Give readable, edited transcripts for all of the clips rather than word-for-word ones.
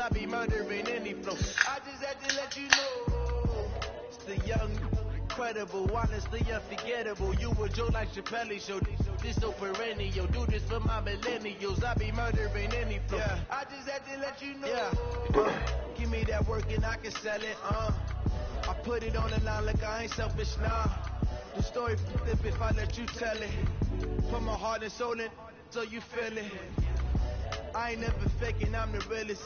I be murdering any flow. I just had to let you know, it's the young, incredible, honestly unforgettable. You a Joe like Chappelle show. This so perennial. Do this for my millennials. I be murdering any flow. Yeah. I just had to let you know. Yeah. Give me that work and I can sell it. I put it on the line like I ain't selfish, nah. The story flip if I let you tell it. Put my heart and soul in so you feel it. I ain't never faking, I'm the realest.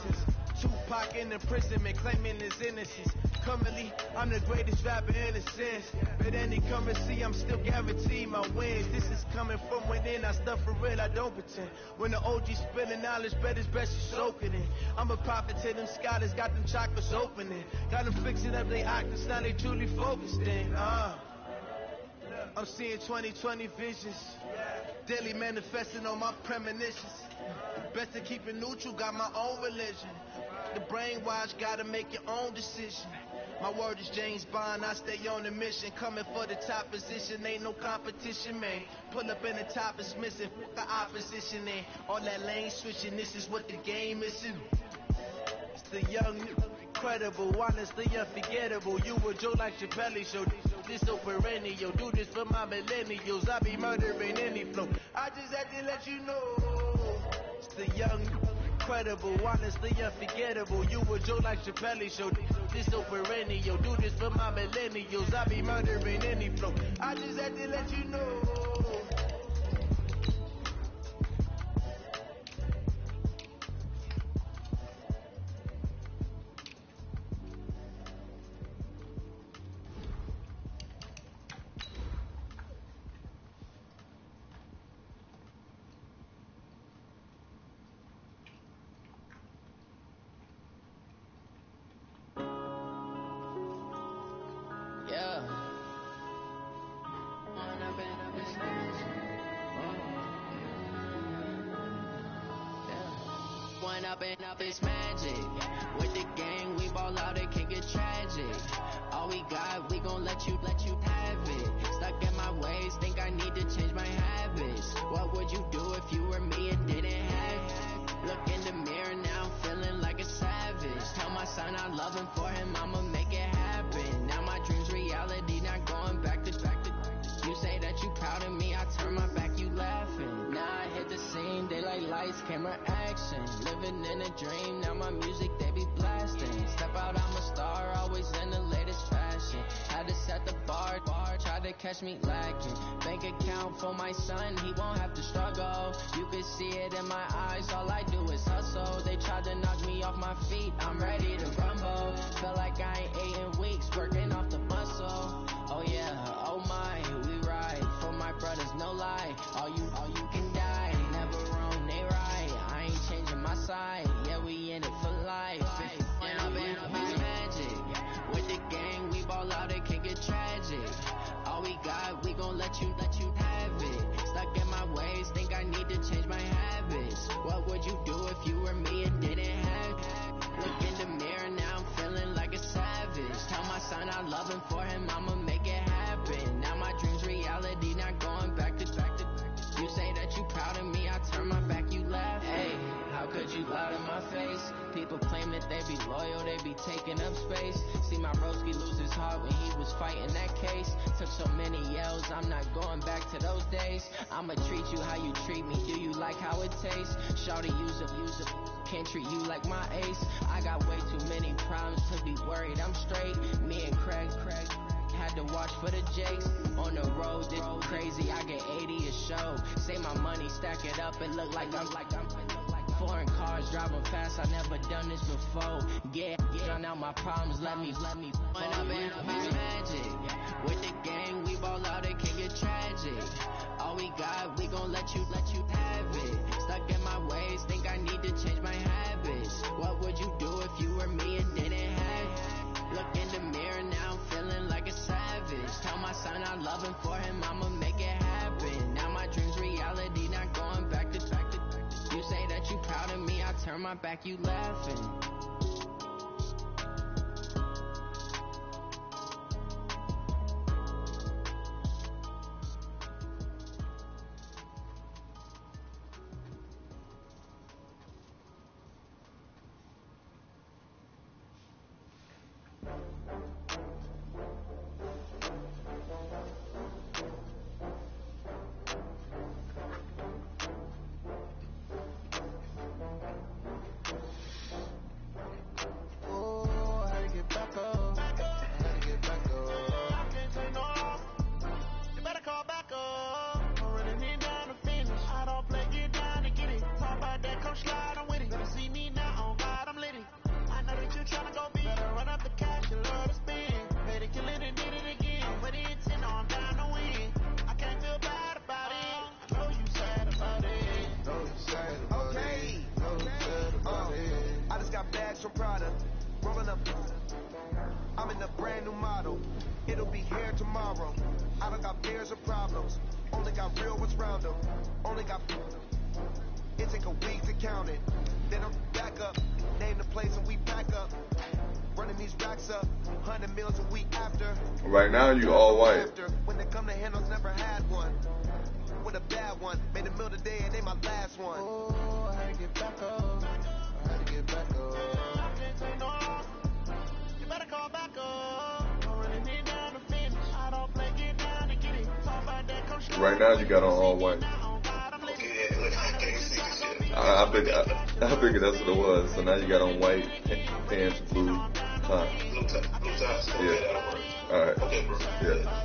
Tupac in imprisonment, claiming his innocence. Currently, I'm the greatest rapper in a sense. But any currency, I'm still guaranteed my wins. This is coming from within, I stuff for real, I don't pretend. When the OG spilling knowledge, bet it's best you soak it in. I'm a prophet to them scholars, got them chakras opening. Got them fixing up their octaves, now they truly focused in. I'm seeing 2020 visions. Daily manifesting on my premonitions. Best to keep it neutral, got my own religion. The brainwash, gotta make your own decision. My word is James Bond, I stay on a mission. Coming for the top position, ain't no competition, man. Pull up in the top is missing, fuck the opposition in. All that lane switching, this is what the game is. It's the young, incredible, honestly unforgettable. You a Joe like Chappelle show. This so perennial. Do this for my millennials. I be murdering any flow. I just had to let you know, it's the young, incredible, honestly unforgettable. You a Joe like Chappelle show. This so perennial. Do this for my millennials. I be murdering any flow. I just had to let you know. Up it's magic. With the gang, we ball out, it can get tragic. All we got, we gon' let you have it. Stuck in my ways, think I need to change my habits. What would you do if you were me and didn't have it? Look in the mirror now, feeling like a savage. Tell my son I love him, for him I'ma make it happen. Now my dream's reality, not going back to. You say that you proud of me, I turn my back, you laughing. Now I hit the scene, daylight lights, camera action. Living in a dream, now my music they be blasting. Step out, I'm a star, always in the latest fashion. Had to set the bar, try to catch me lacking. Bank account for my son, he won't have to struggle. You can see it in my eyes, all I do is hustle. They tried to knock me off my feet, I'm ready to rumble. Feel like I ain't ate in weeks, working off the muscle. Oh yeah, oh my, we ride for my brothers, no lie. All you can die, never wrong, they right. I ain't changing my side, yeah, we in it for life. When I've been up is magic. With the gang, we ball out, it can get tragic. All we got, we gon' let you have it. Stuck in my ways, think I need to change my habits. What would you do if you were me and didn't have it? Look in the mirror now, I'm feeling like a savage. Tell my son I love him, for him I'ma make it happen. Now my dream's reality, not going back to. You say that you proud of me, I turn my back, you laugh. Hey, how could you lie to my face? People claim that they be loyal, they be taking up space. See my broski lose his heart when he was fighting that case. Took so many yells, I'm not going back to those days. I'ma treat you how you treat me, do you like how it tastes? Shawty, use it, can't treat you like my ace. I got way too many problems to be worried, I'm straight. Me and Craig had to watch for the Jakes. On the road, this crazy, I get 80 a show. Say my money, stack it up, and look like I'm foreign cars, driving fast, I never done this before. Yeah, drown out my problems, let me. When I've been up is magic. With the gang, we ball out, it can get tragic. All we got, we gon' let you have it. Stuck in my ways, think I need to change my habits. What would you do if you were me and didn't have it? Look in the mirror now, I'm feeling like a savage. Tell my son I love him, for him I'ma make it happen. Now my dream's reality, not going back to. You say that you proud of me, I turn my back, you laughing. bags from Prada. Rolling up. I'm in a brand new model. It'll be here tomorrow. I don't got fears or problems. Only got real ones round them. Only got. It take a week to count it. Then I'm back up. Name the place and we pack up. Running these racks up. 100 meals a week after. Right now you all white. When they come to handles, never had one. With a bad one. Made a meal today and they my last one. Oh, I had to get back up. I had to get back up. I can't say no. You better call back up. I'm running it down the finish. I don't play, get down and get it. Talk about that, come straight. Right now you got on all white. I figured that's what it was. So now you got on white pants, blue top. Blue tops. Yeah. All right. Okay, bro. Yeah.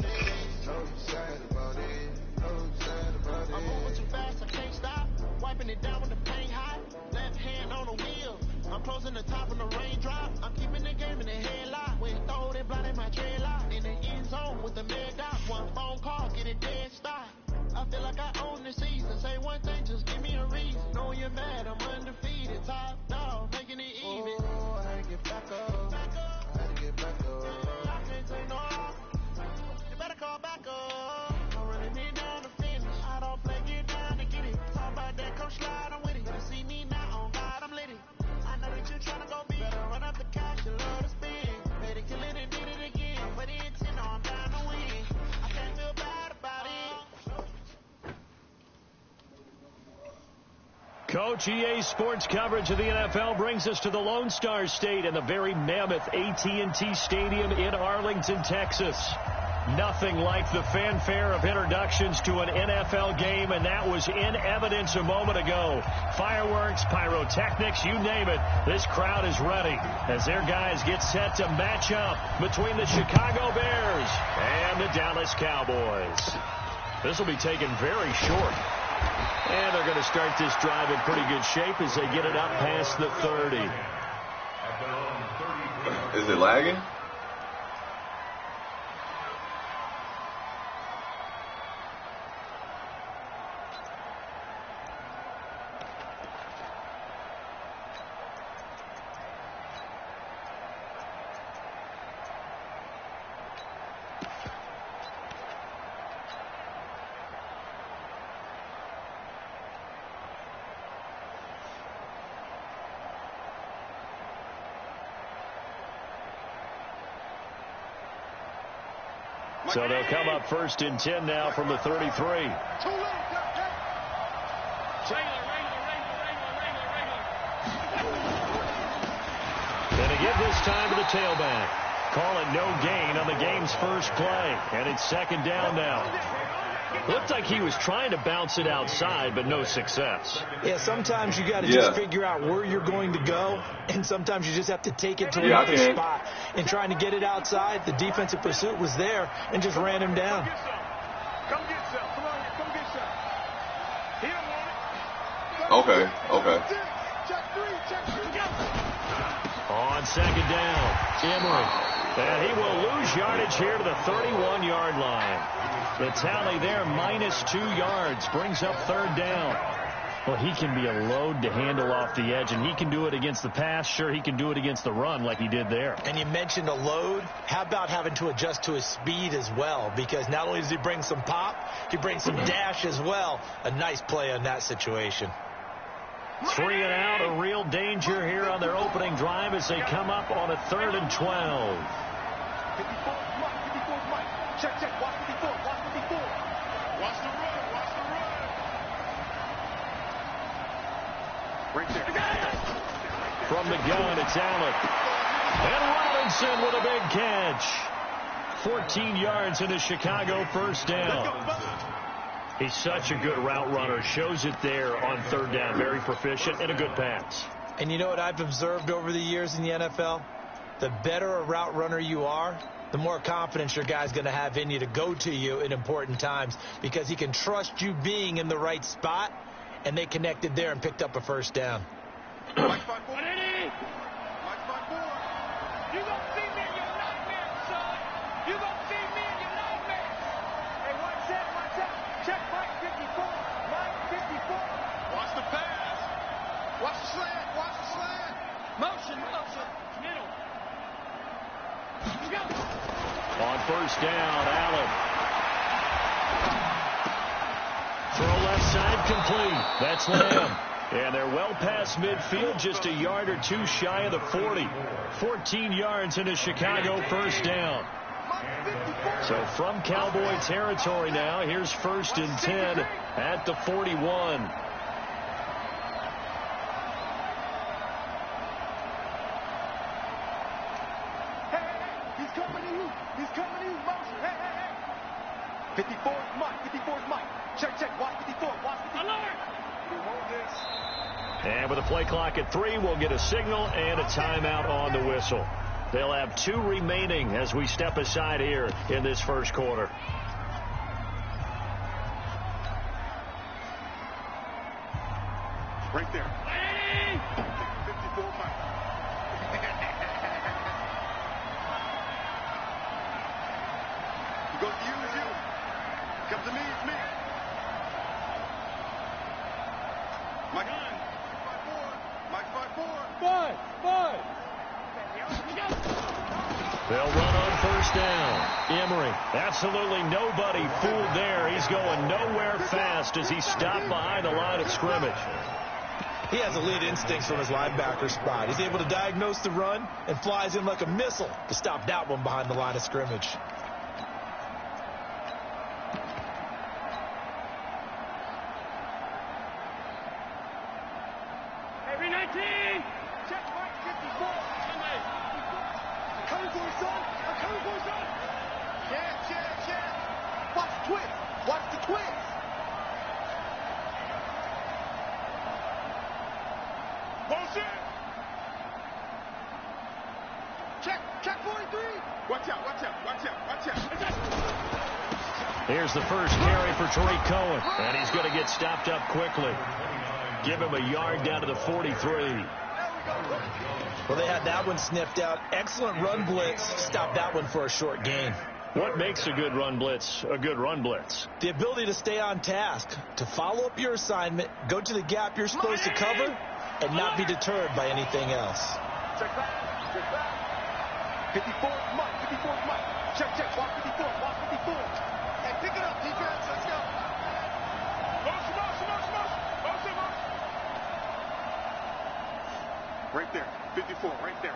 I'm moving too fast, I can't stop. Wiping it down with the paint hot. Left hand on the wheel. I'm closing the top when the raindrop. I'm keeping the game in the headlock. When throw it, blinding my dreadlock. In the end zone with the mid dot. One phone call, get it dead stop. I feel like I own the season. Say one thing, just give me a reason. Know you're mad, I'm undefeated. Top dog, making it even. Oh, I had to get back up. I had to get back up. I can't say no. You better call back up. I'm running it down the finish. I don't play, get down to get it. Talk about that, come slide, I'm with it. Better see me now, on God, I'm lit it. I know that you're trying to go big. Better run up the cash, you love to spin. Better kill it and did it again. But it's in, I'm down to win. I can't feel bad about it. Coach, EA Sports coverage of the NFL brings us to the Lone Star State and the very mammoth AT&T Stadium in Arlington, Texas. Nothing like the fanfare of introductions to an NFL game, and that was in evidence a moment ago. Fireworks, pyrotechnics, you name it. This crowd is ready as their guys get set to match up between the Chicago Bears and the Dallas Cowboys. This will be taken very short. And they're going to start this drive in pretty good shape as they get it up past the 30. Is it lagging? So they'll come up 1st and 10 now from the 33. Gonna give this time to the tailback. Call it no gain on the game's first play. And it's 2nd down now. Looked like he was trying to bounce it outside, but no success. Yeah, sometimes you got to just figure out where you're going to go, and sometimes you just have to take it to another spot. And trying to get it outside, the defensive pursuit was there and just ran him down. Come get some. Come on, come get some. He don't want it. Okay. Check three. On 2nd down, Emery. And he will lose yardage here to the 31-yard line. The tally there, -2 yards, brings up 3rd down. Well, he can be a load to handle off the edge, and he can do it against the pass. Sure, he can do it against the run like he did there. And you mentioned a load. How about having to adjust to his speed as well? Because not only does he bring some pop, he brings some dash as well. A nice play on that situation. 3 and out, a real danger here on their opening drive as they come up on a 3rd and 12. 54 Mike. Check. Watch 54. Watch the run. Right there. From the gun, it's Allen. And Robinson with a big catch. 14 yards in a Chicago 1st down. He's such a good route runner. Shows it there on 3rd down. Very proficient and a good pass. And you know what I've observed over the years in the NFL? The better a route runner you are, the more confidence your guy's going to have in you to go to you in important times because he can trust you being in the right spot, and they connected there and picked up a 1st down. Watch 5-4. You gonna see me in your nightmare, son. You gonna see me in your nightmare. Hey, watch that. Check Mike 54. Watch the pass. Watch the slant. Motion On first down, Allen. Throw left side complete. That's Lamb. And they're well past midfield, just a yard or two shy of the 40. 14 yards into Chicago, first down. So from Cowboy territory now, here's 1st and 10 at the 41. He's coming to you. He's coming to you. Motion. Hey. 54 is Mike. 54 is Mike. Check. Watch 54. Watch 54. Alert. Hold this. And with a play clock at 3, we'll get a signal and a timeout on the whistle. They'll have 2 remaining as we step aside here in this first quarter. Right there. 54 Mike. He goes to you. Comes to me. It's me. Mike 5-4. Five. They'll run on first down. Emery, absolutely nobody fooled there. He's going nowhere fast as he stopped behind the line of scrimmage. He has elite instincts from his linebacker spot. He's able to diagnose the run and flies in like a missile to stop that one behind the line of scrimmage. Every 19. Check Mike 54. I'm coming for his son. Check. Watch the twist. Motion. Check 43. Watch out. Here's the first carry for Tariq Cohen, and he's going to get stopped up quickly. Give him a yard down to the 43. Well, they had that one sniffed out. Excellent run blitz. Stopped that one for a short gain. What makes a good run blitz a good run blitz? The ability to stay on task, to follow up your assignment, go to the gap you're supposed to cover, and not be deterred by anything else. Check back. 54 is Mike. Check. Watch 54. Hey, pick it up, defense. Let's go. Motion. Right there. 54. Right there.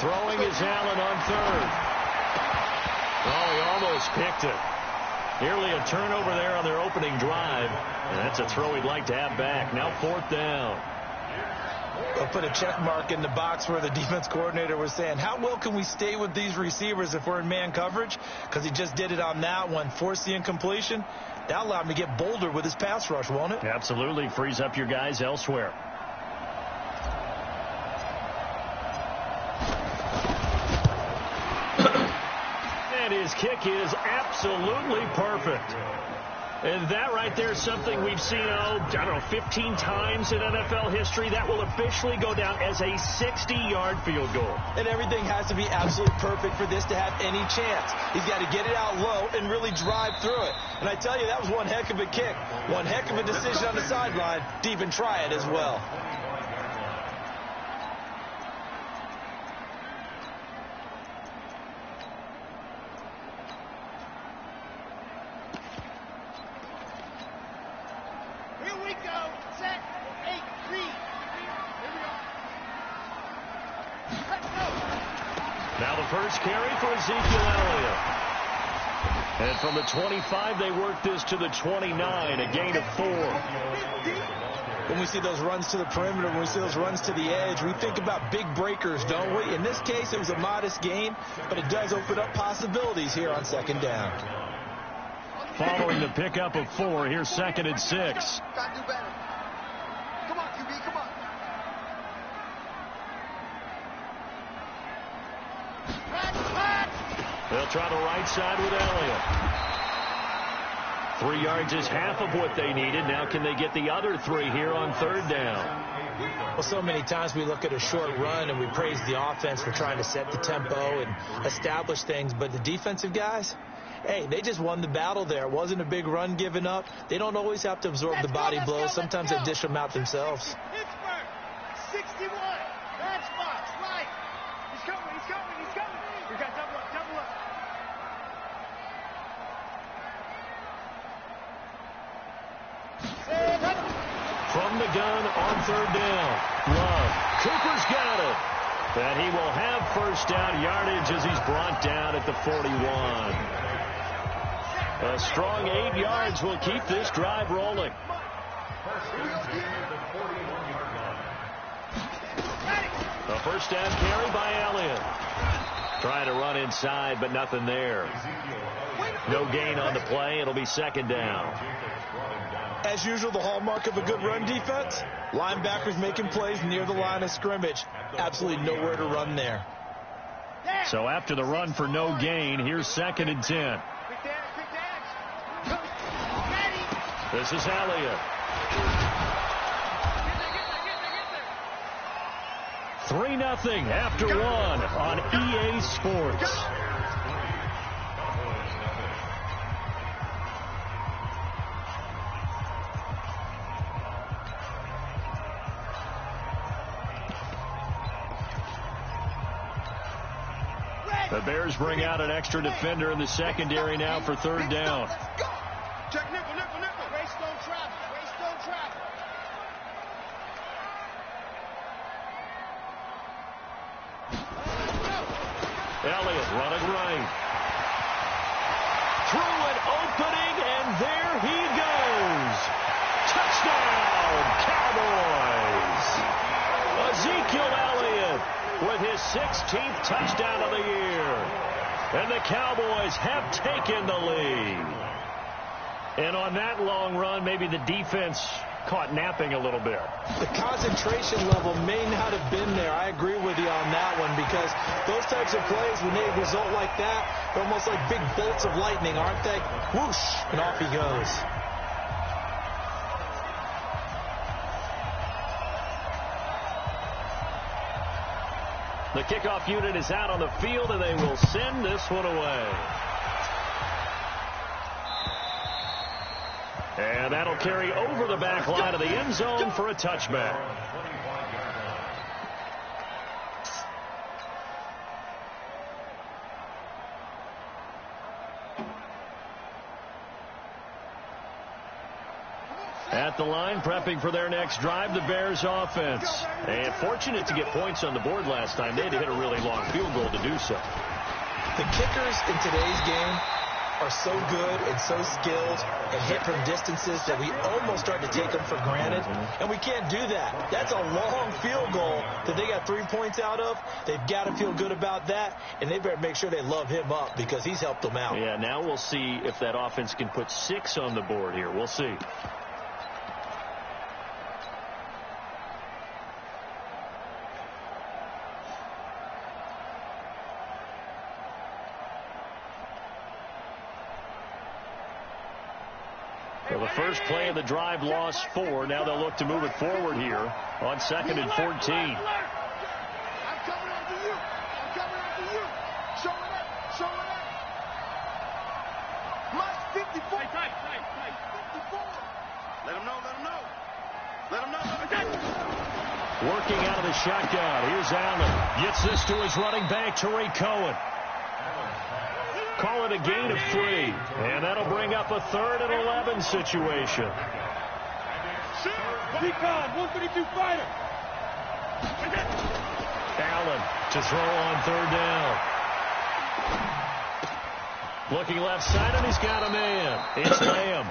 Throwing is Allen on third. Oh, he almost picked it. Nearly a turnover there on their opening drive. And that's a throw he'd like to have back. Now 4th down. They'll put a check mark in the box where the defense coordinator was saying, how well can we stay with these receivers if we're in man coverage? Because he just did it on that one, forced the incompletion. That allowed him to get bolder with his pass rush, won't it? Absolutely. Frees up your guys elsewhere. And his kick is absolutely perfect. And that right there is something we've seen, 15 times in NFL history. That will officially go down as a 60-yard field goal. And everything has to be absolutely perfect for this to have any chance. He's got to get it out low and really drive through it. And I tell you, that was one heck of a kick. One heck of a decision on the sideline to even try it as well. Now the first carry for Ezekiel Elliott. And from the 25, they work this to the 29, a gain of 4. When we see those runs to the perimeter, when we see those runs to the edge, we think about big breakers, don't we? In this case, it was a modest gain, but it does open up possibilities here on 2nd down. Following the pickup of 4, here's 2nd and 6. Gotta do better. Come on, QB, come on. They'll try the right side with Elliott. 3 yards is half of what they needed. Now can they get the other 3 here on 3rd down? Well, so many times we look at a short run and we praise the offense for trying to set the tempo and establish things, but the defensive guys, hey, they just won the battle there. It wasn't a big run given up. They don't always have to absorb the body blows. Sometimes they dish them out themselves. Pittsburgh, 61. third down. Love. Cooper's got it. And he will have first down yardage as he's brought down at the 41. A strong 8 yards will keep this drive rolling. A first down carry by Elliott. Trying to run inside, but nothing there. No gain on the play. It'll be second down. As usual, the hallmark of a good run defense, linebackers making plays near the line of scrimmage. Absolutely nowhere to run there. So after the run for no gain, here's 2nd and 10. This is Elliott. 3-0 after 1 on EA Sports. The Bears bring out an extra defender in the secondary now for third down. Check nickel. Race don't travel. Elliott running right. Through an opening, and there he goes. Touchdown, Cowboys. Ezekiel Elliott with his 16th touchdown of the year. And the Cowboys have taken the lead. And on that long run, maybe the defense caught napping a little bit. The concentration level may not have been there. I agree with you on that one, because those types of plays, when they result like that, they're almost like big bolts of lightning, aren't they? Whoosh, and off he goes. The kickoff unit is out on the field, and they will send this one away. And that'll carry over the back line of the end zone for a touchback. At the line, prepping for their next drive, the Bears offense. And fortunate to get points on the board last time. They had to hit a really long field goal to do so. The kickers in today's game are so good and so skilled and hit from distances that we almost start to take them for granted. And we can't do that. That's a long field goal that they got 3 points out of. They've got to feel good about that, and they better make sure they love him up because he's helped them out. Yeah, now we'll see if that offense can put 6 on the board here. We'll see. Well, the first play of the drive lost 4. Now they'll look to move it forward here on 2nd and 14. I'm coming after you. Show it up. Mike, 54. Tight. 54. Let him know. Working out of the shotgun. Here's Allen. Gets this to his running back, Tariq Cohen. Call it a gain of 3. And that'll bring up a 3rd and 11 situation. Decon, 132 fighter. Allen to throw on 3rd down. Looking left side, and he's got a man. It's Lamb.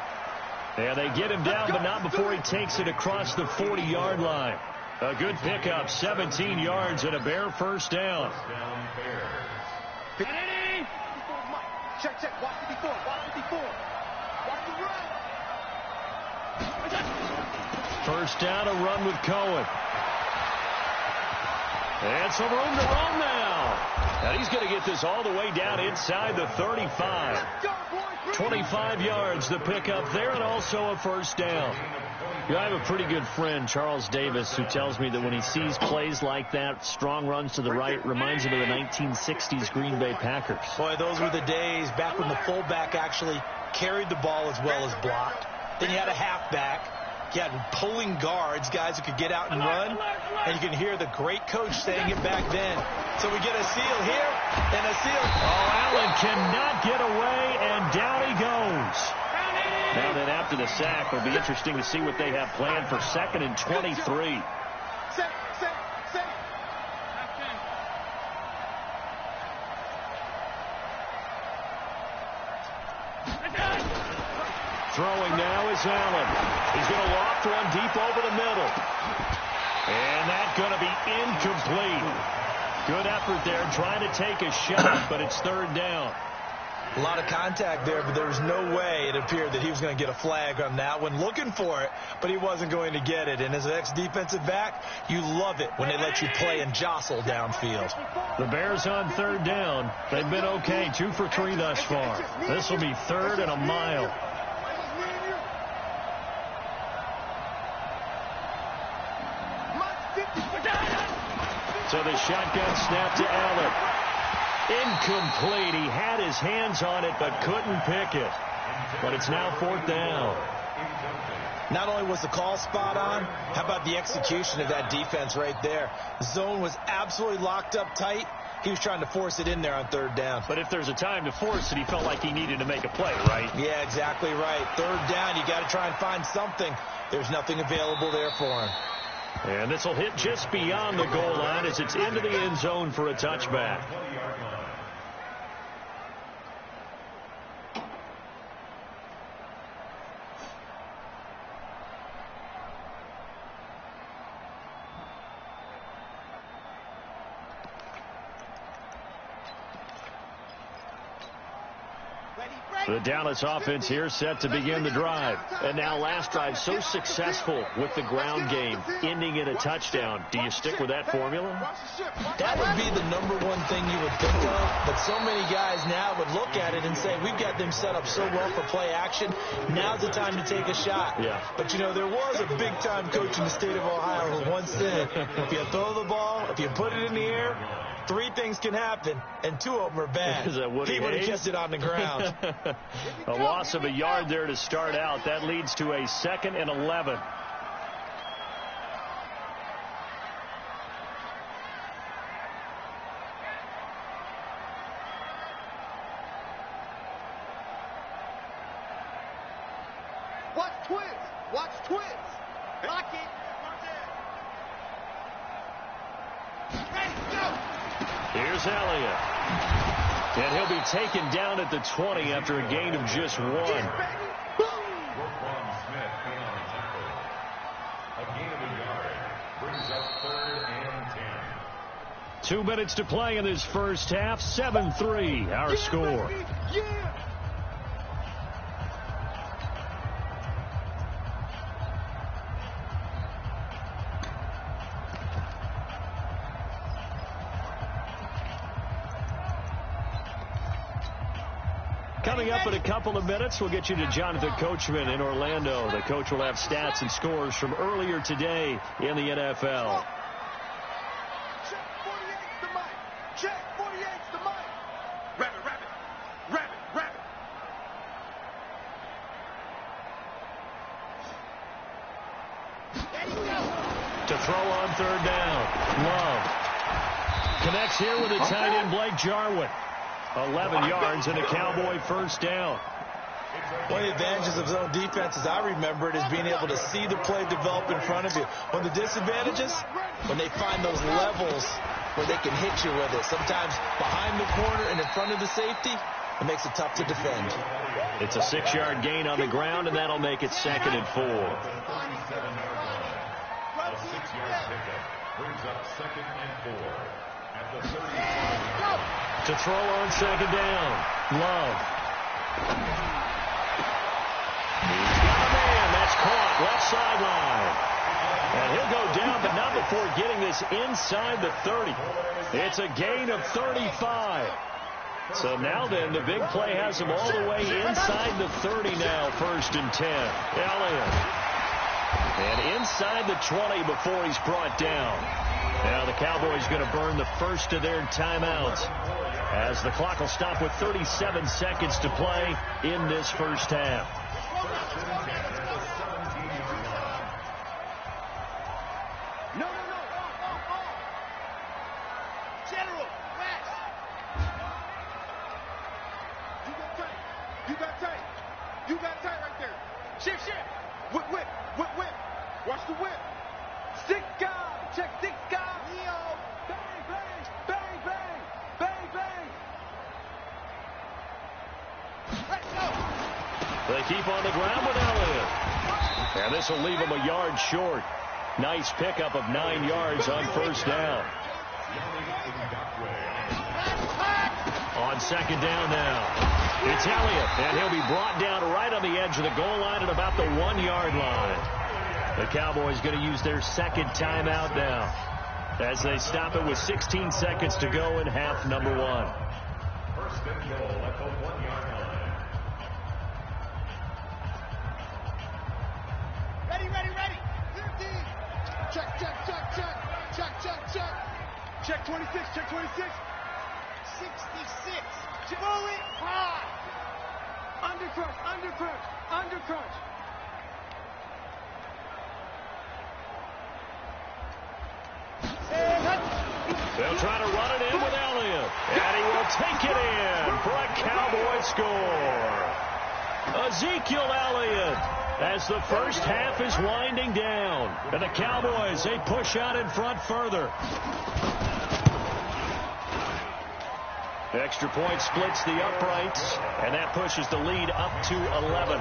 And they get him down, but not before he takes it across the 40-yard line. A good pickup, 17 yards and a Bear first down. Check. Watch 54. Watch the run. First down, a run with Cohen. And some room to run now. And he's going to get this all the way down inside the 35. 25 yards, the pickup there, and also a first down. You know, I have a pretty good friend, Charles Davis, who tells me that when he sees plays like that, strong runs to the right, reminds him of the 1960s Green Bay Packers. Boy, those were the days back when the fullback actually carried the ball as well as blocked. Then you had a halfback. You had pulling guards, guys who could get out and run. And you can hear the great coach saying it back then. So we get a seal here and a seal. Oh, Allen cannot get away, and down he goes. Now then, after the sack, it'll be interesting to see what they have planned for 2nd and 23. Throwing now is Allen. He's going to loft one deep over the middle. And that's going to be incomplete. Good effort there, trying to take a shot, but it's 3rd down. A lot of contact there, but there was no way it appeared that he was going to get a flag on that one. Looking for it, but he wasn't going to get it. And as an ex-defensive back, you love it when they let you play and jostle downfield. The Bears on 3rd down. They've been okay, 2 for 3 thus far. This will be 3rd and a mile. So the shotgun snap to Allen. Incomplete. He had his hands on it, but couldn't pick it. But it's now 4th down. Not only was the call spot on, how about the execution of that defense right there? The zone was absolutely locked up tight. He was trying to force it in there on 3rd down. But if there's a time to force it, he felt like he needed to make a play, right? Yeah, exactly right. 3rd down, you got to try and find something. There's nothing available there for him. And this will hit just beyond the goal line as it's into the end zone for a touchback. The Dallas offense here set to begin the drive. And now last drive so successful with the ground game, ending in a touchdown. Do you stick with that formula? That would be the #1 thing you would think of. But so many guys now would look at it and say, we've got them set up so well for play action. Now's the time to take a shot. Yeah. But, you know, there was a big-time coach in the state of Ohio who once said, if you throw the ball, if you put it in the air, 3 things can happen, and 2 of them are bad. Is that Woody He would have Hayes? kept it on the ground. A loss of a yard there to start out. That leads to a 2nd and 11. Watch twins. Watch twins. Lock it. Here's Elliott. And he'll be taken down at the 20 after a gain of just 1. A gain of a yard brings up 3rd and 10. 2 minutes to play in this first half. 7-3 our score. Coming up in a couple of minutes, we'll get you to Jonathan Coachman in Orlando. The coach will have stats and scores from earlier today in the NFL. Check 48's the mic. Check 48's the mic. Rabbit, rabbit, rabbit, rabbit. There you go. To throw on 3rd down. Love connects here with a tight end, Blake Jarwin. 11 yards and a Cowboy 1st down. One of the advantages of zone defense, as I remember it, is being able to see the play develop in front of you. One of the disadvantages, when they find those levels where they can hit you with it. Sometimes behind the corner and in front of the safety, it makes it tough to defend. It's a 6-yard gain on the ground, and that'll make it 2nd and 4. A 6-yard pickup brings up 2nd and 4 at the 30. To throw on 2nd down. Love. He's got a man. That's caught. Left sideline. And he'll go down, but not before getting this inside the 30. It's a gain of 35. So now then, the big play has him all the way inside the 30 now. 1st and 10. Elliott. And inside the 20 before he's brought down. Now the Cowboys going to burn the first of their timeouts as the clock will stop with 37 seconds to play in this first half. No. General, West. You got tape. You got tight right there. Shift. Whip. Watch the whip. Six guy. Check six guy. Leo. Bang. Let's go. They keep on the ground with Elliott. And this will leave him a yard short. Nice pickup of 9 yards on first down. On second down now. It's Elliott, and he'll be brought down right on the edge of the goal line at about the 1-yard line. The Cowboys going to use their second timeout now as they stop it with 16 seconds to go in half number 1. First and goal at the 1-yard line. Ready. Check 26. 66. Pull it high. Under crunch. They'll try to run it in with Elliott. And he will take it in for a Cowboy score. Ezekiel Elliott, as the first half is winding down. And the Cowboys, they push out in front further. Extra point splits the uprights, and that pushes the lead up to 11.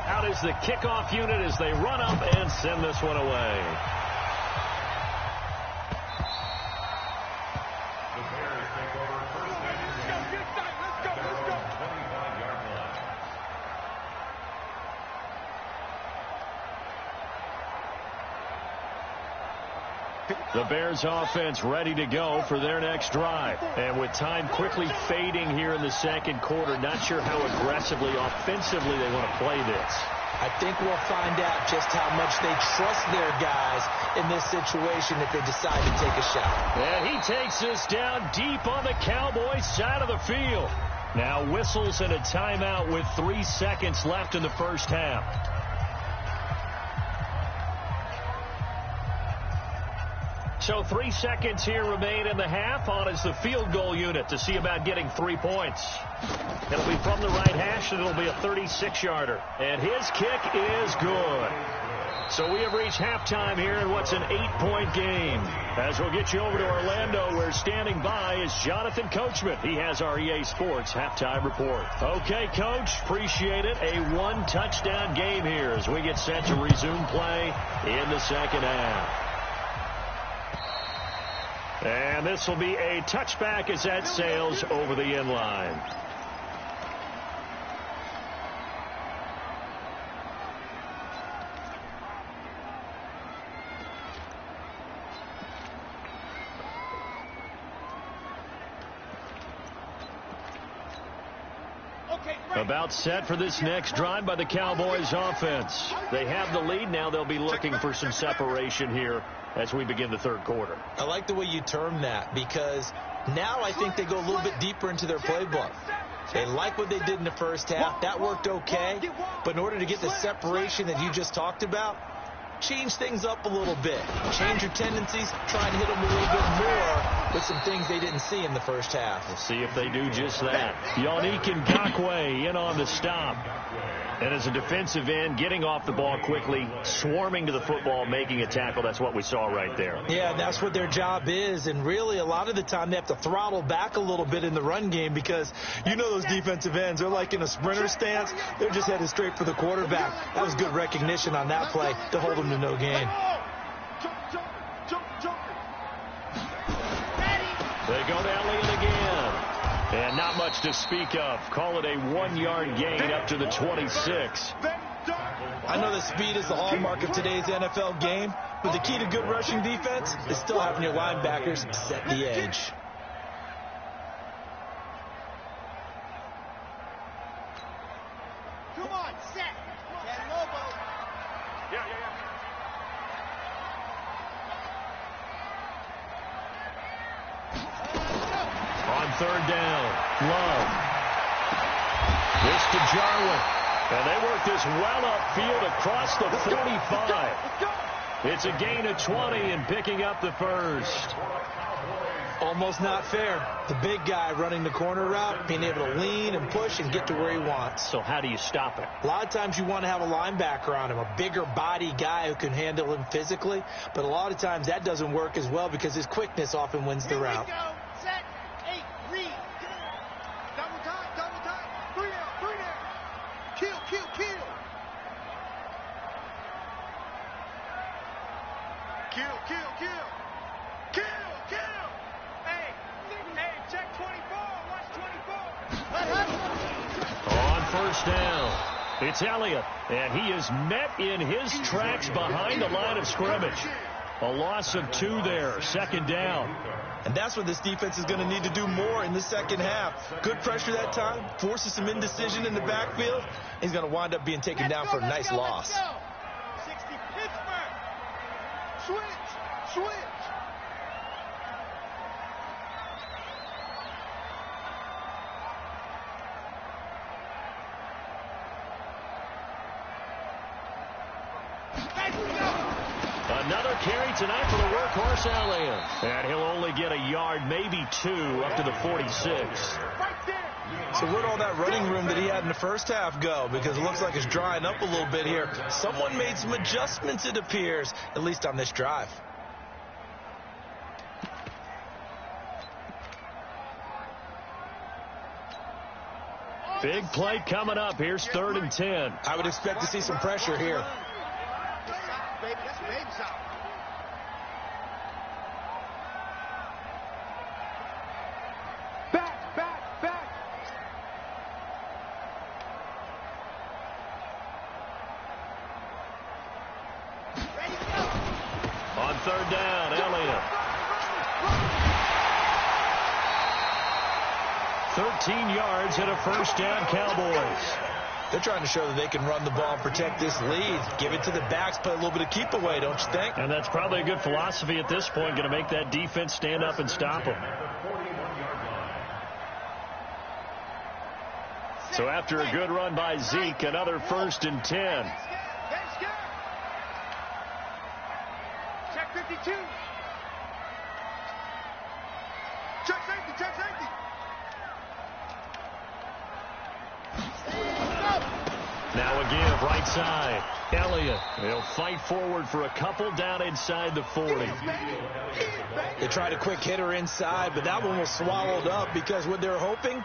Out is the kickoff unit as they run up and send this one away. The Bears take over first and 10. Let's go. 25-yard line. The Bears offense ready to go for their next drive. And with time quickly fading here in the second quarter, not sure how aggressively, offensively they want to play this. I think we'll find out just how much they trust their guys in this situation if they decide to take a shot. And he takes us down deep on the Cowboys side of the field. Now whistles and a timeout with 3 seconds left in the first half. So 3 seconds here remain in the half. On is the field goal unit to see about getting 3 points. It'll be from the right hash, and it'll be a 36-yarder. And his kick is good. So we have reached halftime here in what's an 8-point game. As we'll get you over to Orlando, where standing by is Jonathan Coachman. He has our EA Sports halftime report. Okay, Coach, appreciate it. A 1-touchdown game here as we get set to resume play in the second half. And this will be a touchback as that sails over the end line. About set for this next drive by the Cowboys offense. They have the lead. Now they'll be looking for some separation here as we begin the third quarter. I like the way you term that, because now I think they go a little bit deeper into their playbook. They like what they did in the first half. That worked okay. But in order to get the separation that you just talked about, change things up a little bit. Change your tendencies. Try and hit them a little bit more with some things they didn't see in the first half. We'll see if they do just that. Yannick Ngakoue in on the stop. And as a defensive end, getting off the ball quickly, swarming to the football, making a tackle. That's what we saw right there. Yeah, that's what their job is. And really, a lot of the time, they have to throttle back a little bit in the run game because you know those defensive ends, they're like in a sprinter stance. They're just headed straight for the quarterback. That was good recognition on that play to hold them to no gain. They go to Elliott again. And not much to speak of. Call it a 1-yard gain up to the 26. I know that speed is the hallmark of today's NFL game, but the key to good rushing defense is still having your linebackers set the edge. Come on, set. Get mobile. Yeah. On third down, Love. This to Jarwin. And they work this well upfield across the 45. It's a gain of 20 and picking up the first. Almost not fair. The big guy running the corner route, being able to lean and push and get to where he wants. So how do you stop it? A lot of times you want to have a linebacker on him, a bigger body guy who can handle him physically. But a lot of times that doesn't work as well because his quickness often wins the route. Here we go. Set. 8. Read. Double time. Double time. 3 down. 3 down. Kill. Kill. Kill. Kill. Kill. Kill. Kill. Kill. Hey. Hey. Check 24. Watch 24. On first down, it's Elliott, and he is met in his tracks behind the line of scrimmage. A loss of 2 there, second down. And that's what this defense is going to need to do more in the second half. Good pressure that time, forces some indecision in the backfield. He's going to wind up being taken down for a nice loss. 60 Pittsburgh. Switch. Switch. Another carry tonight for the workhorse Elliott. And he'll only get a yard, maybe 2, up to the 46. So where'd all that running room that he had in the first half go? Because it looks like it's drying up a little bit here. Someone made some adjustments, it appears, at least on this drive. Big play coming up. Here's 3rd and 10. I would expect to see some pressure here. Baby, that's baby shot. Back, back, back. Ready, go. On 3rd down, Elliott. 13 yards and a first down, Cowboys. They're trying to show that they can run the ball and protect this lead. Give it to the backs, play a little bit of keep away, don't you think? And that's probably a good philosophy at this point, going to make that defense stand up and stop them. So after a good run by Zeke, another 1st and 10. Check 52. Check safety, check safety. Now again, right side. Elliott. He'll fight forward for a couple down inside the 40. They tried a quick hitter inside, but that one was swallowed up because what they're hoping,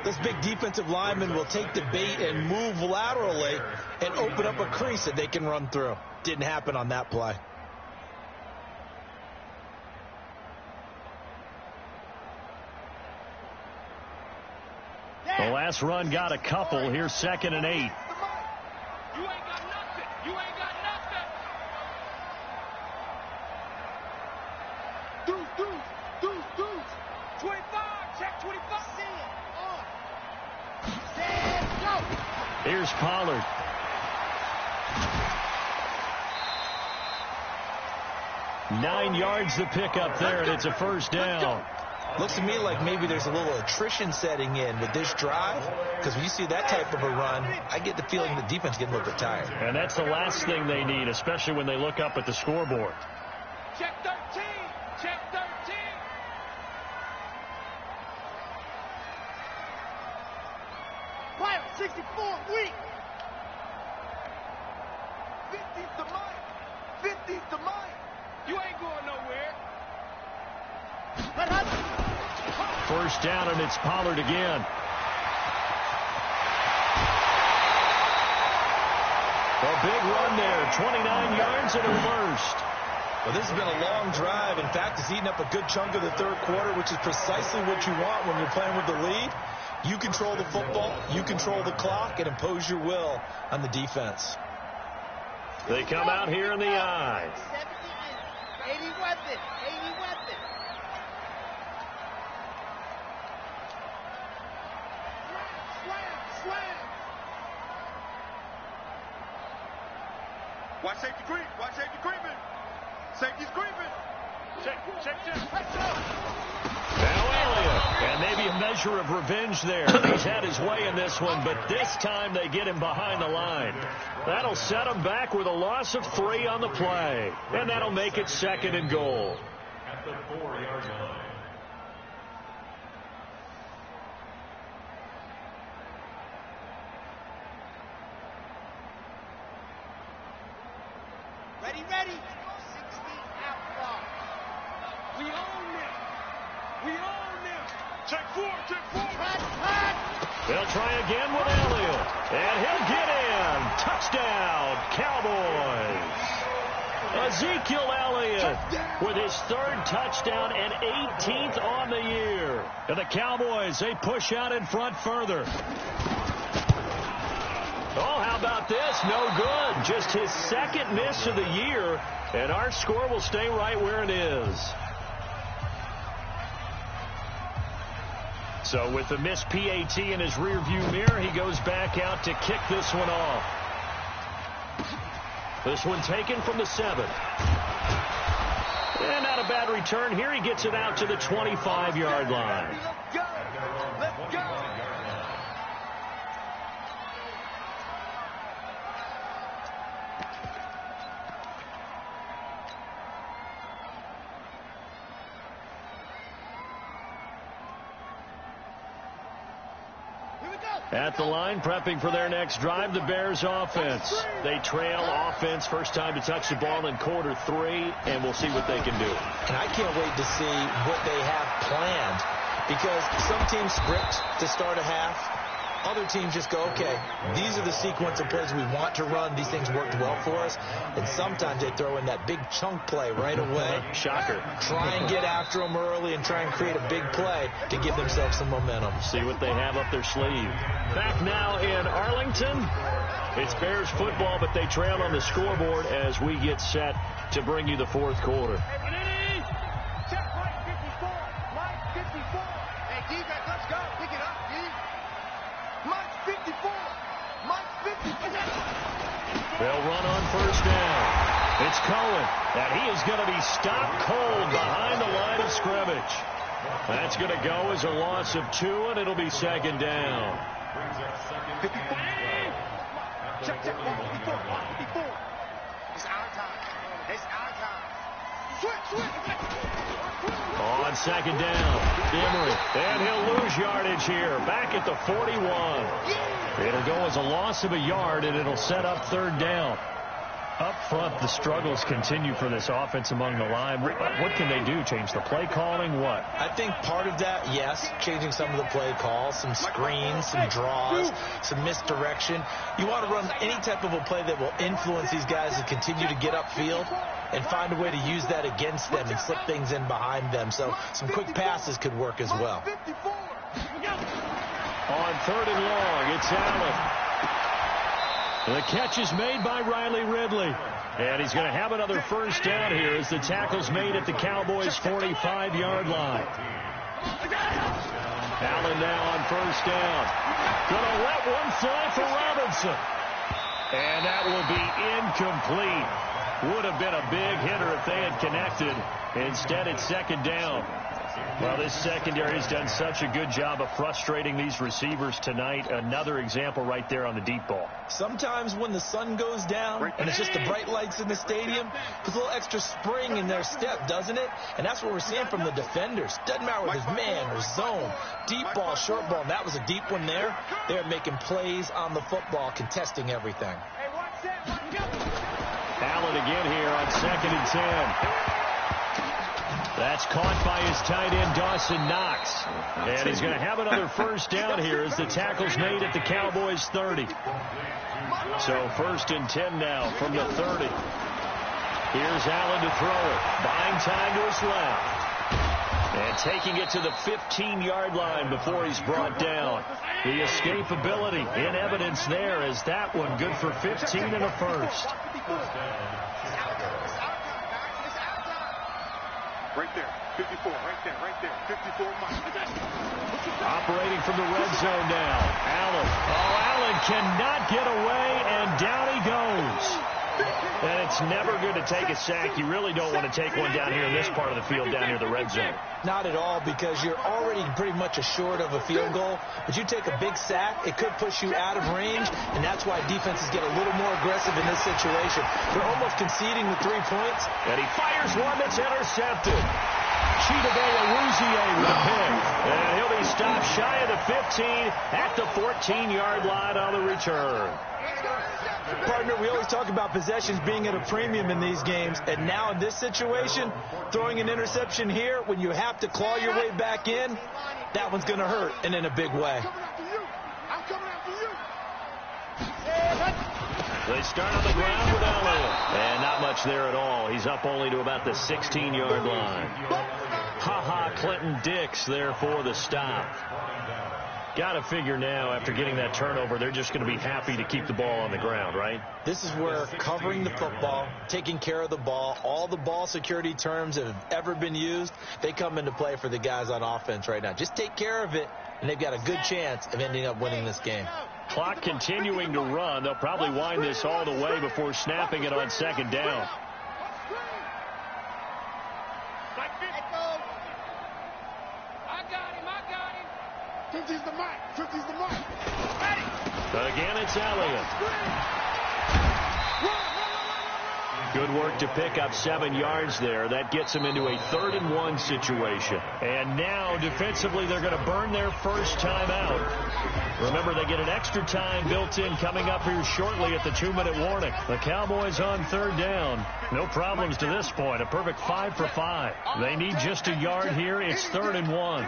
this big defensive lineman will take the bait and move laterally and open up a crease that they can run through. Didn't happen on that play. The last run got a couple. Here's 2nd and 8. You ain't got nothing. You ain't got nothing. Deuce. 25. Check 25. Stand. Go. Here's Pollard. Nine yards to pick up there, and it's a first down. Looks to me like maybe there's a little attrition setting in with this drive, because when you see that type of a run, I get the feeling the defense is getting a little bit tired. And that's the last thing they need, especially when they look up at the scoreboard. Check 13. Check 13. Fire 64 weak. 50's the mic. 50's the mic. You ain't going nowhere. First down, and it's Pollard again. A big run there, 29 yards and a first. Well, this has been a long drive. In fact, it's eaten up a good chunk of the third quarter, which is precisely what you want when you're playing with the lead. You control the football, you control the clock, and impose your will on the defense. They come out here in the I. 80 weapon. 80 weapon. Slam. Watch safety creep. Watch safety creeping. Safety's creeping. Check. Now Elliott, and maybe a measure of revenge there. He's had his way in this one, but this time they get him behind the line. That'll set him back with a loss of 3 on the play, and that'll make it 2nd and goal. At the 4-yard line. They'll try again with Elliott. And he'll get in. Touchdown, Cowboys. Ezekiel Elliott with his 3rd touchdown and 18th on the year. And the Cowboys, they push out in front further. Oh, how about this? No good. Just his 2nd miss of the year. And our score will stay right where it is. So with the missed PAT in his rearview mirror, he goes back out to kick this one off. This one taken from the 7. And not a bad return here. He gets it out to the 25-yard line. Let's go. Let's go. At the line, prepping for their next drive, the Bears offense. They trail offense, first time to touch the ball in quarter 3, and we'll see what they can do. And I can't wait to see what they have planned, because some teams script to start a half. Other teams just go, okay, these are the sequence of plays we want to run. These things worked well for us. And sometimes they throw in that big chunk play right away. Shocker. Try and get after them early and try and create a big play to give themselves some momentum. See what they have up their sleeve. Back now in Arlington. It's Bears football, but they trail on the scoreboard as we get set to bring you the 4th quarter. Check Mike 54. Mike 54. Hey, D-back, let's go. Pick it up, D. Mike 54. Mike 54. They'll run on first down. It's Cohen, and he is going to be stopped cold behind the line of scrimmage. That's going to go as a loss of 2, and it'll be 2nd down. 54. Check, 54. 54. It's our time. It's our time. Switch. On 2nd down, Emery, and he'll lose yardage here, back at the 41. It'll go as a loss of a yard, and it'll set up 3rd down. Up front, the struggles continue for this offense among the line. What can they do? Change the play calling? What? I think part of that, yes, changing some of the play calls, some screens, some draws, some misdirection. You want to run any type of a play that will influence these guys to continue to get upfield and find a way to use that against them and slip things in behind them. So some quick passes could work as well. On 3rd and long, it's Allen. The catch is made by Riley Ridley. And he's going to have another first down here as the tackle's made at the Cowboys' 45-yard line. Allen now on first down. Going to let one fly for Robinson. And that will be incomplete. Would have been a big hitter if they had connected. Instead, it's 2nd down. Well, this secondary has done such a good job of frustrating these receivers tonight. Another example right there on the deep ball. Sometimes when the sun goes down and it's just the bright lights in the stadium, there's a little extra spring in their step, doesn't it? And that's what we're seeing from the defenders. Doesn't matter whether it's man or zone, deep ball, short ball. And that was a deep one there. They're making plays on the football, contesting everything. Allen again here on 2nd and 10. That's caught by his tight end, Dawson Knox. And he's going to have another first down here as the tackle's made at the Cowboys' 30. So 1st and 10 now from the 30. Here's Allen to throw it. Buying time to his left. And taking it to the 15-yard line before he's brought down. The escapability in evidence there as that one good for 15 and a first. Right there, 54, right there, 54, Mike. Operating from the red zone now. Allen. Oh, Allen cannot get away, and down he goes. And it's never good to take a sack. You really don't want to take one down here in this part of the field, down near the red zone. Not at all, because you're already pretty much assured of a field goal. But you take a big sack, it could push you out of range, and that's why defenses get a little more aggressive in this situation. They're almost conceding the 3 points. And he fires one that's intercepted. Chidobe Awuzie with a pick. And he'll be stopped shy of the 15 at the 14-yard line on the return. Partner, we always talk about possessions being at a premium in these games, and now in this situation, throwing an interception here when you have to claw your way back in, that one's going to hurt, and in a big way. They start on the ground with Elliott. And not much there at all. He's up only to about the 16-yard line. Ha-ha, Clinton Dix there for the stop. Got to figure now, after getting that turnover, they're just going to be happy to keep the ball on the ground, right? This is where covering the football, taking care of the ball, all the ball security terms that have ever been used, they come into play for the guys on offense right now. Just take care of it, and they've got a good chance of ending up winning this game. Clock continuing to run. They'll probably wind this all the way before snapping it on second down. Again, it's Elliott. Good work to pick up 7 yards there. That gets them into a 3rd-and-1 situation. And now, defensively, they're going to burn their first time out. Remember, they get an extra time built in coming up here shortly at the 2-minute warning. The Cowboys on 3rd down. No problems to this point. A perfect 5 for 5. They need just a yard here. It's 3rd-and-1.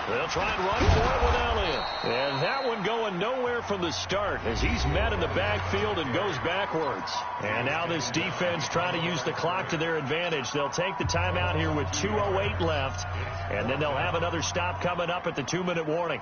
They'll try and run for it with Elliott. And that one going nowhere from the start as he's met in the backfield and goes backwards. And now this defense trying to use the clock to their advantage. They'll take the timeout here with 2:08 left. And then they'll have another stop coming up at the 2-minute warning.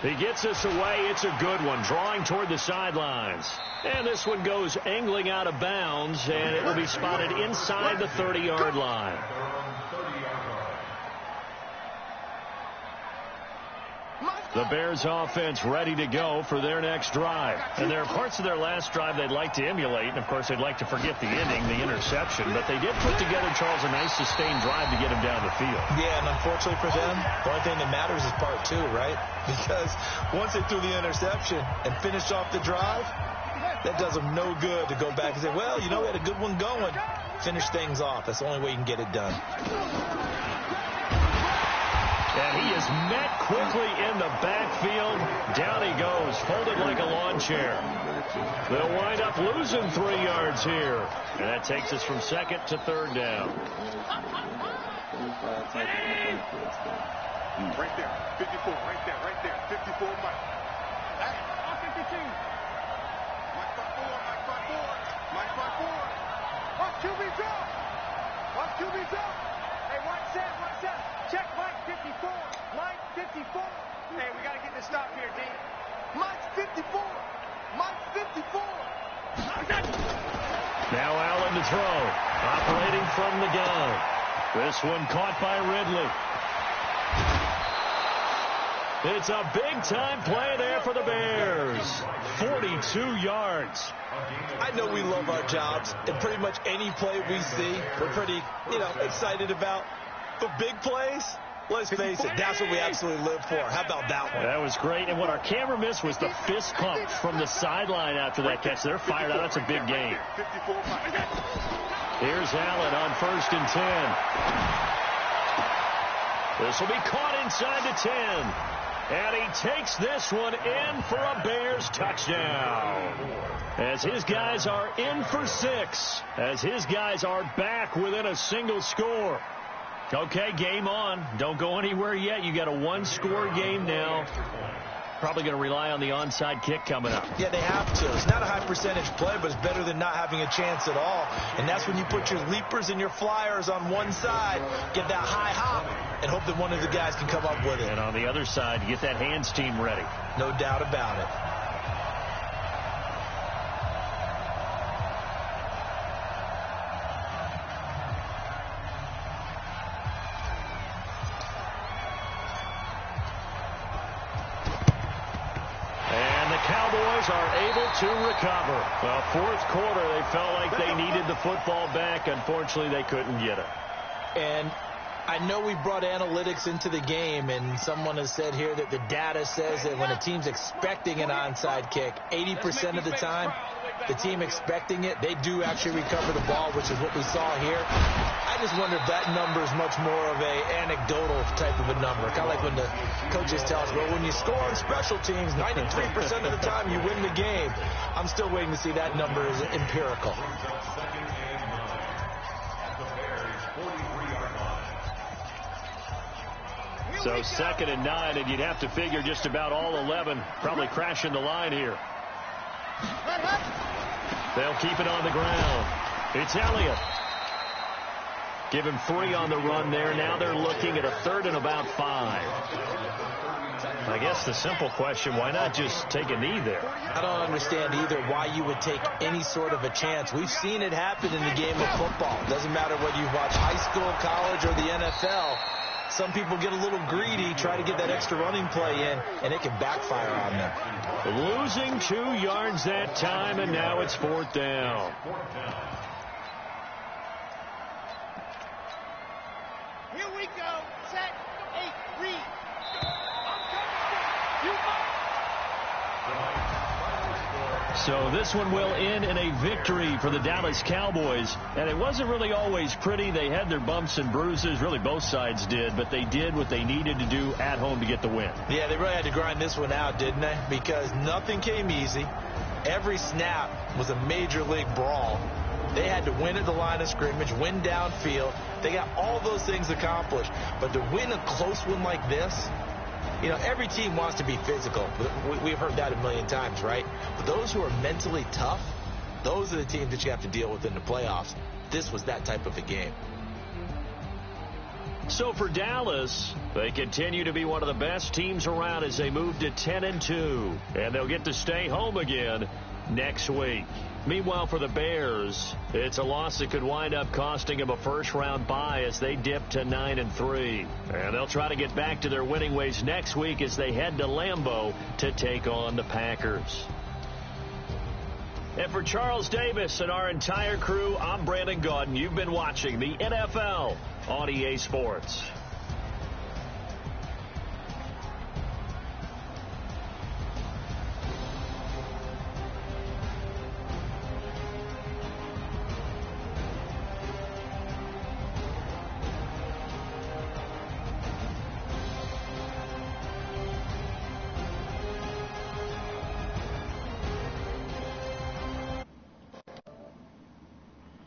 He gets us away. It's a good one, drawing toward the sidelines. And this one goes angling out of bounds, and it will be spotted inside the 30-yard line. The Bears offense ready to go for their next drive. And there are parts of their last drive they'd like to emulate. And, of course, they'd like to forget the ending, the interception. But they did put together, Charles, a nice sustained drive to get him down the field. Yeah, and unfortunately for them, the only thing that matters is part 2, right? Because once they threw the interception and finished off the drive, that does them no good to go back and say, well, you know, we had a good one going. Finish things off. That's the only way you can get it done. And he is met quickly in the backfield. Down he goes, folded like a lawn chair. They'll wind up losing 3 yards here. And that takes us from 2nd to 3rd down. Right there, 54, right there, 54, Mike. Hey, 52. Mike 5-4. Watch QB's up. Hey, one set. Check Mike 54. Mike 54. Hey, we got to get this stop here, D. Mike's 54. Now Allen to throw. Operating from the gun. This one caught by Ridley. It's a big-time play there for the Bears. 42 yards. I know we love our jobs, and pretty much any play we see, we're pretty, excited about. But big plays, let's face it, that's what we absolutely live for. How about that one? That was great. And what our camera missed was the fist pump from the sideline after that catch. They're fired out. That's a big game. Here's Allen on 1st and 10. This will be caught inside the 10. And he takes this one in for a Bears touchdown. As his guys are in for 6. As his guys are back within a single score. Okay, game on. Don't go anywhere yet. You got a 1-score game now. Probably going to rely on the onside kick coming up. Yeah, they have to. It's not a high percentage play, but it's better than not having a chance at all. And that's when you put your leapers and your flyers on one side, get that high hop, and hope that one of the guys can come up with it. And on the other side, get that hands team ready. No doubt about it. Are able to recover. Well, 4th quarter, they felt like they needed the football back. Unfortunately, they couldn't get it. And I know we brought analytics into the game, and someone has said here that the data says that when a team's expecting an onside kick, 80% of the time, the team expecting it, they do actually recover the ball, which is what we saw here. I just wonder if that number is much more of a anecdotal type of a number. Kind of like when the coaches tell us, well, when you score on special teams, 93% of the time you win the game. I'm still waiting to see that number is empirical. So 2nd and 9, and you'd have to figure just about all 11 probably crashing the line here. They'll keep it on the ground. It's Elliott. Give him 3 on the run there. Now they're looking at a 3rd and about 5. I guess the simple question, why not just take a knee there? I don't understand either why you would take any sort of a chance. We've seen it happen in the game of football. Doesn't matter whether you watch high school, college, or the NFL. Some people get a little greedy, try to get that extra running play in, and it can backfire on them. Losing 2 yards that time, and now it's 4th down. Here we go. Set, 8, read. So this one will end in a victory for the Dallas Cowboys. And it wasn't really always pretty. They had their bumps and bruises. Really, both sides did. But they did what they needed to do at home to get the win. Yeah, they really had to grind this one out, didn't they? Because nothing came easy. Every snap was a major league brawl. They had to win at the line of scrimmage, win downfield. They got all those things accomplished. But to win a close one like this, you know, every team wants to be physical. We've heard that a million times, right? But those who are mentally tough, those are the teams that you have to deal with in the playoffs. This was that type of a game. So for Dallas, they continue to be one of the best teams around as they move to 10-2. And they'll get to stay home again next week. Meanwhile, for the Bears, it's a loss that could wind up costing them a first-round bye as they dip to 9-3. And they'll try to get back to their winning ways next week as they head to Lambeau to take on the Packers. And for Charles Davis and our entire crew, I'm Brandon Gaudin. You've been watching the NFL on EA Sports.